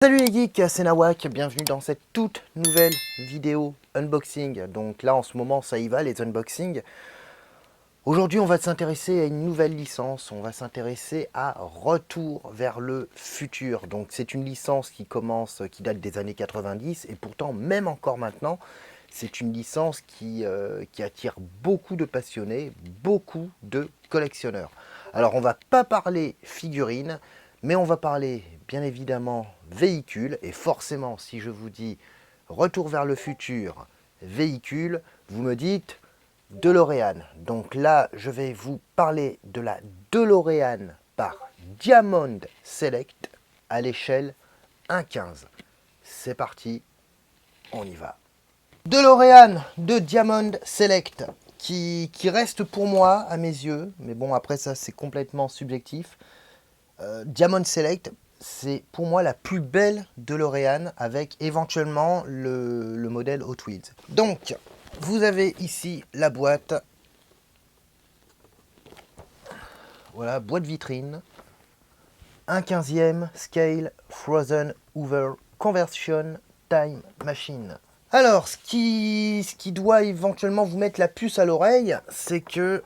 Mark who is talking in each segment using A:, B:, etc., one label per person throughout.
A: Salut les geeks, c'est Nawak, bienvenue dans cette toute nouvelle vidéo unboxing. Donc là en ce moment ça y va les unboxings. Aujourd'hui on va s'intéresser à une nouvelle licence, on va s'intéresser à Retour vers le futur. Donc c'est une licence qui date des années 90 et pourtant même encore maintenant c'est une licence qui attire beaucoup de passionnés, beaucoup de collectionneurs. Alors on va pas parler figurines, mais on va parler bien évidemment véhicules. Et forcément, si je vous dis Retour vers le futur, véhicule, vous me dites DeLorean. Donc là, je vais vous parler de la DeLorean par Diamond Select à l'échelle 1/15. C'est parti, on y va. DeLorean de Diamond Select qui reste pour moi à mes yeux, mais bon après ça c'est complètement subjectif. Diamond Select, c'est pour moi la plus belle DeLorean avec éventuellement le modèle Hot Wheels. Donc, vous avez ici la boîte. Voilà, boîte vitrine. 1/15e Scale Frozen Over Conversion Time Machine. Alors, ce qui doit éventuellement vous mettre la puce à l'oreille, c'est que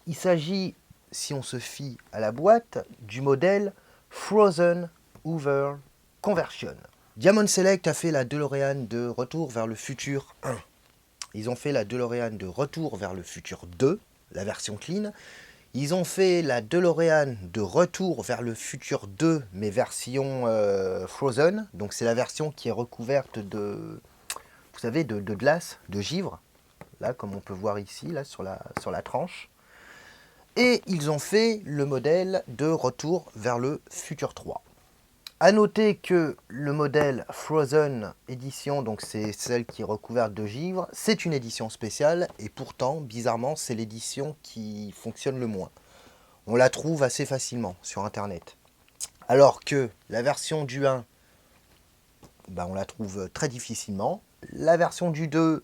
A: il s'agit, si on se fie à la boîte, du modèle Frozen Over Conversion. Diamond Select a fait la DeLorean de Retour vers le futur 1. Ils ont fait la DeLorean de Retour vers le futur 2, la version clean. Ils ont fait la DeLorean de Retour vers le futur 2, mais version Frozen. Donc c'est la version qui est recouverte de, vous savez, de glace, de givre. Là, comme on peut voir ici, là, sur la tranche. Et ils ont fait le modèle de Retour vers le futur 3. A noter que le modèle Frozen Edition, donc c'est celle qui est recouverte de givre, c'est une édition spéciale et pourtant, bizarrement, c'est l'édition qui fonctionne le moins. On la trouve assez facilement sur internet. Alors que la version du 1, on la trouve très difficilement. La version du 2,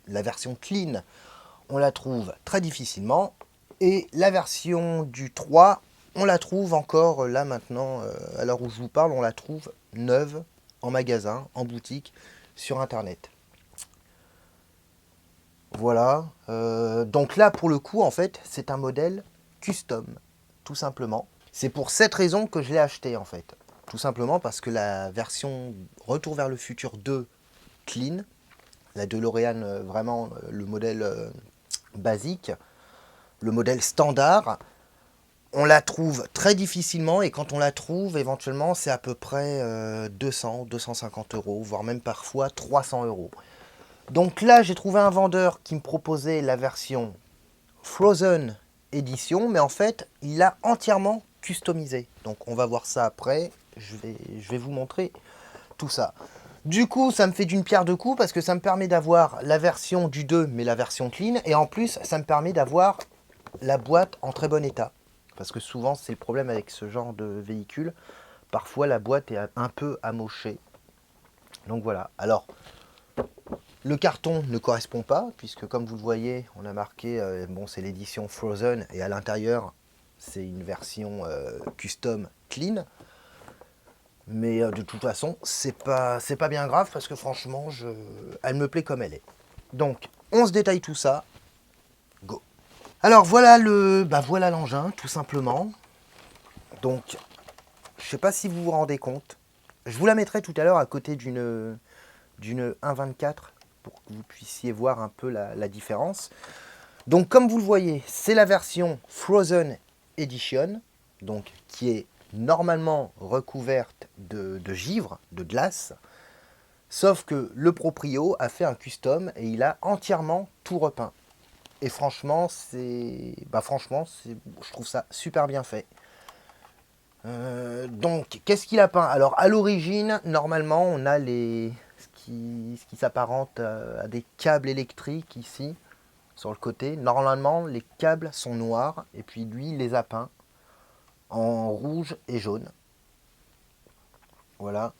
A: la version clean, on la trouve très difficilement. Et la version du 3, on la trouve encore là maintenant, à l'heure où je vous parle, on la trouve neuve en magasin, en boutique, sur internet. Voilà. Donc là, pour le coup, en fait, c'est un modèle custom, tout simplement. C'est pour cette raison que je l'ai acheté, en fait. Tout simplement parce que la version Retour vers le futur 2 clean, la DeLorean, vraiment le modèle basique, le modèle standard, on la trouve très difficilement et quand on la trouve, éventuellement, c'est à peu près 200, 250 euros, voire même parfois 300 euros. Donc là, j'ai trouvé un vendeur qui me proposait la version Frozen Edition, mais en fait, il l'a entièrement customisé. Donc on va voir ça après, je vais vous montrer tout ça. Du coup, ça me fait d'une pierre deux coups parce que ça me permet d'avoir la version du 2, mais la version clean. Et en plus, ça me permet d'avoir la boîte en très bon état. Parce que souvent, c'est le problème avec ce genre de véhicule. Parfois, la boîte est un peu amochée. Donc voilà. Alors, le carton ne correspond pas, puisque comme vous le voyez, on a marqué, bon, c'est l'édition Frozen, et à l'intérieur, c'est une version custom clean. Mais de toute façon, c'est pas bien grave parce que franchement, elle me plaît comme elle est. Donc, on se détaille tout ça. Go. Alors voilà voilà l'engin, tout simplement. Donc, je sais pas si vous vous rendez compte. Je vous la mettrai tout à l'heure à côté d'une 1.24 pour que vous puissiez voir un peu la différence. Donc, comme vous le voyez, c'est la version Frozen Edition, donc qui est normalement recouverte de givre, de glace, sauf que le proprio a fait un custom et il a entièrement tout repeint. Et franchement, je trouve ça super bien fait. Donc, qu'est-ce qu'il a peint? Alors, à l'origine, normalement, on a ce qui s'apparente à des câbles électriques ici, sur le côté. Normalement, les câbles sont noirs, et puis lui, il les a peints en rouge et jaune. Voilà.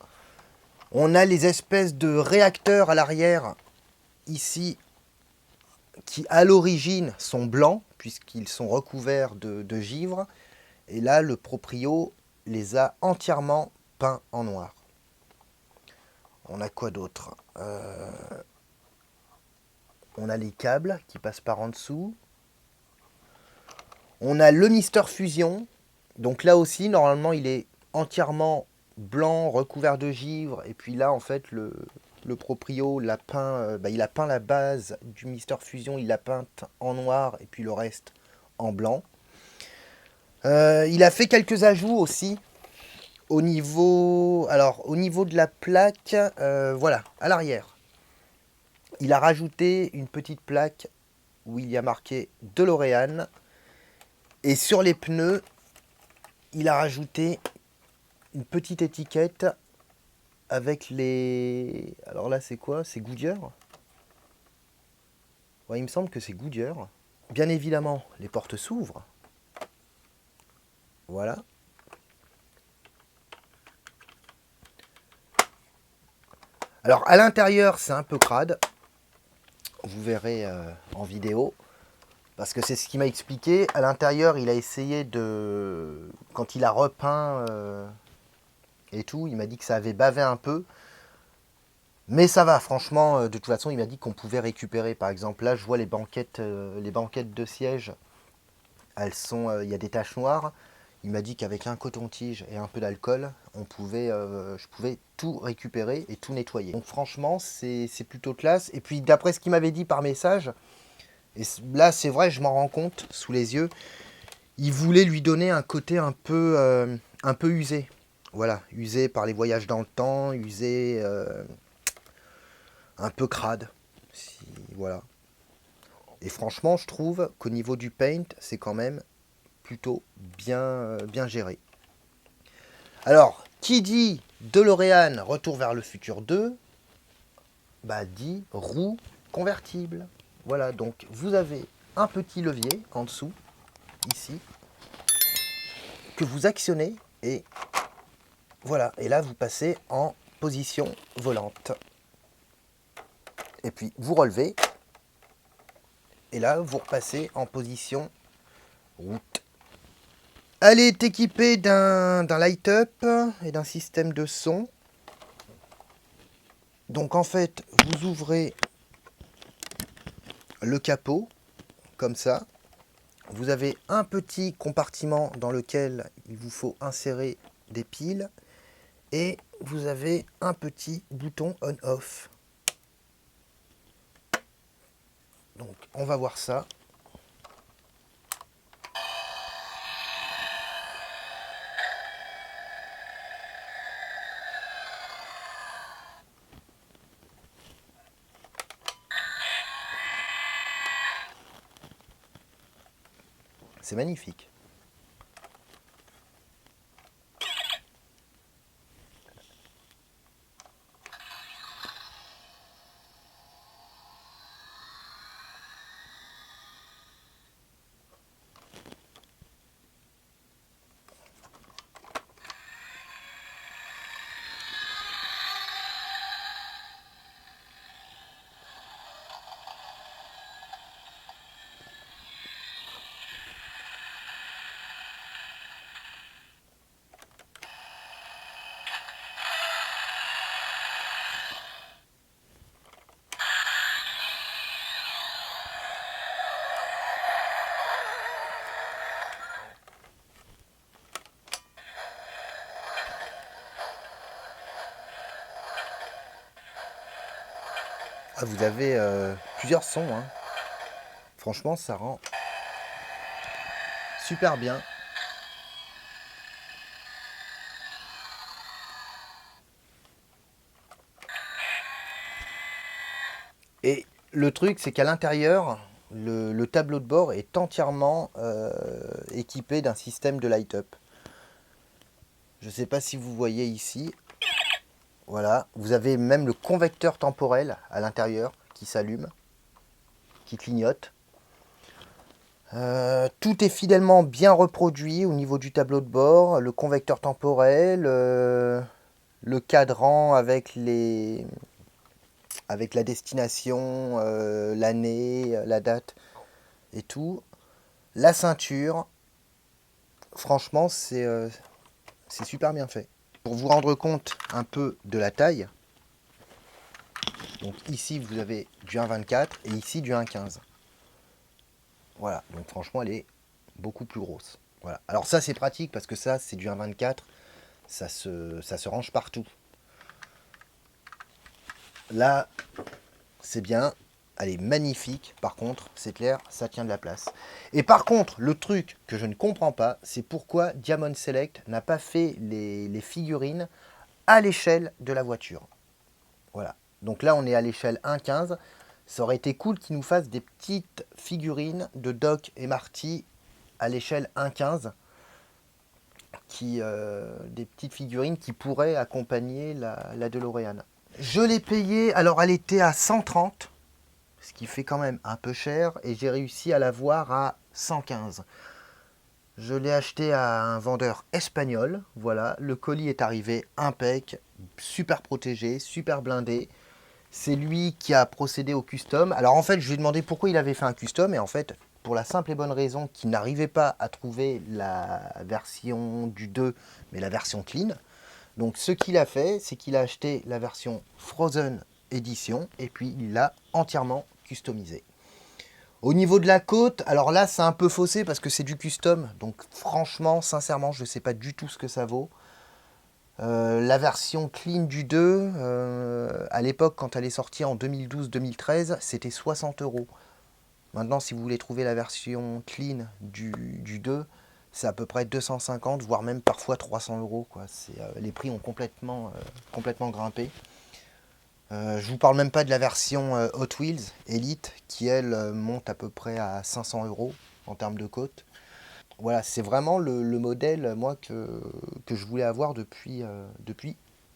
A: On a les espèces de réacteurs à l'arrière, ici, qui à l'origine sont blancs, puisqu'ils sont recouverts de givre. Et là, le proprio les a entièrement peints en noir. On a quoi d'autre? On a les câbles qui passent par en dessous. On a le Mister Fusion. Donc là aussi, normalement, il est entièrement blanc, recouvert de givre. Et puis là, en fait, le proprio l'a peint, il a peint la base du Mister Fusion, il l'a peinte en noir et puis le reste en blanc. Il a fait quelques ajouts aussi au niveau de la plaque, voilà, à l'arrière. Il a rajouté une petite plaque où il y a marqué DeLorean. Et sur les pneus, il a rajouté une petite étiquette avec les... Alors là, c'est quoi? C'est Goodyear? Ouais, il me semble que c'est Goodyear. Bien évidemment, les portes s'ouvrent. Voilà. Alors, à l'intérieur, c'est un peu crade. Vous verrez en vidéo. Parce que c'est ce qu'il m'a expliqué. À l'intérieur, il a essayé de... Quand il a repeint et tout, il m'a dit que ça avait bavé un peu. Mais ça va, franchement, de toute façon, il m'a dit qu'on pouvait récupérer. Par exemple, là, je vois les banquettes de siège. Elles sont, il y a des taches noires. Il m'a dit qu'avec un coton-tige et un peu d'alcool, je pouvais tout récupérer et tout nettoyer. Donc franchement, c'est plutôt classe. Et puis d'après ce qu'il m'avait dit par message, et là c'est vrai, je m'en rends compte sous les yeux, il voulait lui donner un côté un peu usé. Voilà, usé par les voyages dans le temps, usé un peu crade. Voilà. Et franchement, je trouve qu'au niveau du paint, c'est quand même plutôt bien géré. Alors, qui dit DeLorean Retour vers le futur 2, bah dit roue convertible. Voilà, donc vous avez un petit levier en dessous, ici, que vous actionnez et voilà. Et là, vous passez en position volante. Et puis, vous relevez. Et là, vous repassez en position route. Elle est équipée d'un light-up et d'un système de son. Donc en fait, vous ouvrez le capot, comme ça. Vous avez un petit compartiment dans lequel il vous faut insérer des piles. Et vous avez un petit bouton on-off. Donc on va voir ça. C'est magnifique. Ah, vous avez plusieurs sons, hein. Franchement, ça rend super bien. Et le truc, c'est qu'à l'intérieur, le tableau de bord est entièrement équipé d'un système de light-up. Je ne sais pas si vous voyez ici. Voilà, vous avez même le convecteur temporel à l'intérieur qui s'allume, qui clignote. Tout est fidèlement bien reproduit au niveau du tableau de bord, le convecteur temporel, le cadran avec la destination, l'année, la date et tout. La ceinture, franchement, c'est super bien fait. Pour vous rendre compte un peu de la taille, Donc ici, vous avez du 1,24 et ici du 1,15. Voilà, donc franchement, elle est beaucoup plus grosse. Voilà. Alors ça, c'est pratique parce que ça, c'est du 1,24. Ça se range partout. Là, c'est bien. Elle est magnifique. Par contre, c'est clair, ça tient de la place. Et par contre, le truc que je ne comprends pas, c'est pourquoi Diamond Select n'a pas fait les figurines à l'échelle de la voiture. Voilà. Donc là, on est à l'échelle 1,15. Ça aurait été cool qu'ils nous fassent des petites figurines de Doc et Marty à l'échelle 1,15. Des petites figurines qui pourraient accompagner la DeLorean. Je l'ai payée, alors elle était à 130, ce qui fait quand même un peu cher, et j'ai réussi à l'avoir à 115. Je l'ai acheté à un vendeur espagnol, voilà, le colis est arrivé impec, super protégé, super blindé. C'est lui qui a procédé au custom. Alors en fait, je lui ai demandé pourquoi il avait fait un custom, et en fait, pour la simple et bonne raison qu'il n'arrivait pas à trouver la version du 2, mais la version clean. Donc ce qu'il a fait, c'est qu'il a acheté la version Frozen Edition, et puis il l'a entièrement customisé. Au niveau de la côte, alors là c'est un peu faussé parce que c'est du custom, donc franchement, sincèrement, je ne sais pas du tout ce que ça vaut. La version clean du 2, à l'époque quand elle est sortie en 2012-2013, c'était 60 €. Maintenant, si vous voulez trouver la version clean du 2, c'est à peu près 250, voire même parfois 300 €, quoi. Les prix ont complètement grimpé. Je vous parle même pas de la version Hot Wheels Elite, qui elle monte à peu près à 500 € en termes de côte. Voilà, c'est vraiment le modèle, moi, que je voulais avoir depuis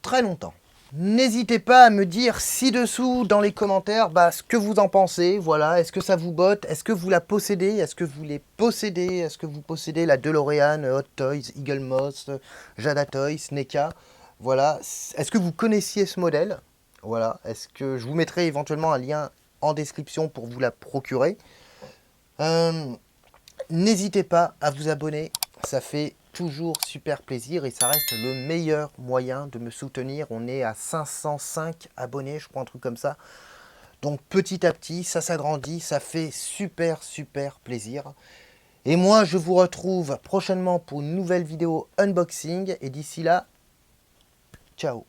A: très longtemps. N'hésitez pas à me dire ci-dessous dans les commentaires ce que vous en pensez. Voilà, est-ce que ça vous botte? Est-ce que vous la possédez? Est-ce que vous les possédez? Est-ce que vous possédez la DeLorean, Hot Toys, Eagle Moss, Jada Toys, NECA? Voilà, est-ce que vous connaissiez ce modèle? Voilà, est-ce que je vous mettrai éventuellement un lien en description pour vous la procurer? N'hésitez pas à vous abonner, ça fait toujours super plaisir et ça reste le meilleur moyen de me soutenir. On est à 505 abonnés, je crois, un truc comme ça. Donc petit à petit, ça s'agrandit, ça fait super plaisir. Et moi, je vous retrouve prochainement pour une nouvelle vidéo unboxing. Et d'ici là, ciao!